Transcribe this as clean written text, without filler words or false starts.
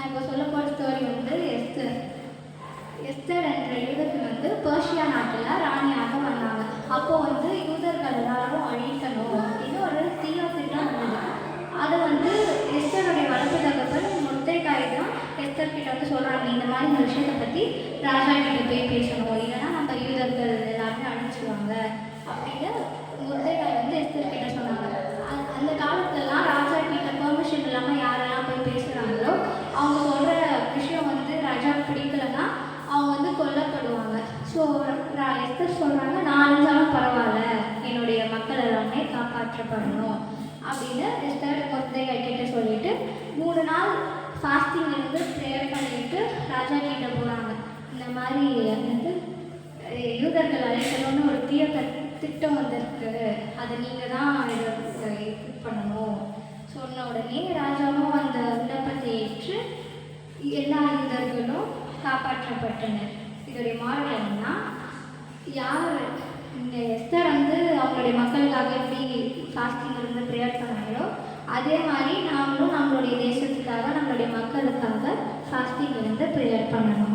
நான் இப்போ சொல்ல போகிற ஸ்டோரி வந்து எஸ்தர். எஸ்தர் என்ற யூதர்கள் வந்து பெர்ஷியா நாட்டில் ராணியாக வந்தாங்க. அப்போது வந்து யூதர்கள் எல்லாரும் அழிக்கணும் அப்படின்னு ஒரு தீய திட்டம் இருந்தது. அதை வந்து எஸ்தருடைய வளர்ப்பு தகப்பன் முர்தெகாய் தான் எஸ்தர் கிட்ட வந்து சொல்கிறாங்க, இந்த மாதிரி இந்த விஷயத்தை பற்றி ராஜா கிட்ட போய் பேசணும், இல்லைன்னா நம்ம யூதர்கள் எல்லாருமே அழிச்சிடுவாங்க அப்படின்னு முர்தெகாய் வந்து எஸ்தர் கிட்ட சொன்னாங்க. அந்த காலத்துலலாம் ராஜா கிட்ட பெர்மிஷன் இல்லாமல் யாரெல்லாம் போய் பேசுகிறாங்களோ அவங்க சொல்கிற விஷயம் வந்து ராஜாவுக்கு பிடிக்கலன்னா அவங்க வந்து கொல்லப்படுவாங்க. ஸோ எஸ்தர் சொல்கிறாங்க, நான் அழிஞ்சாலும் பரவாயில்ல, என்னுடைய மக்கள் எல்லாமே காப்பாற்றப்படணும் அப்படின்னு எஸ்தர் முர்தெகாய் கிட்ட சொல்லிட்டு 3 நாள் ஃபாஸ்டிங் இருந்து ப்ரேயர் பண்ணிட்டு ராஜா கிட்ட போகிறாங்க. இந்த மாதிரி வந்து யூதர்கள் அழைக்கணும்னு ஒரு தீய திட்டம் வந்திருக்கு, அதை நீங்கள் தான் இது பண்ணணும் சொன்ன உடனே ராஜாவும் அந்த விண்ணப்பத்தை ஏற்று எல்லா யூதர்களும் காப்பாற்றப்பட்டனர். இதோடைய மாடல் என்னன்னா, யார் இந்த எஸ்தர் வந்து அவங்களுடைய மக்களுக்காக எப்படி ஃபாஸ்டிங் இருந்து ப்ரேயர் பண்ணாங்களோ அதே மாதிரி நாமளும் நம்மளுடைய தேசத்துக்காக நம்மளுடைய மக்களுக்காக ஃபாஸ்டிங் இருந்து ப்ரேயர் பண்ணணும்.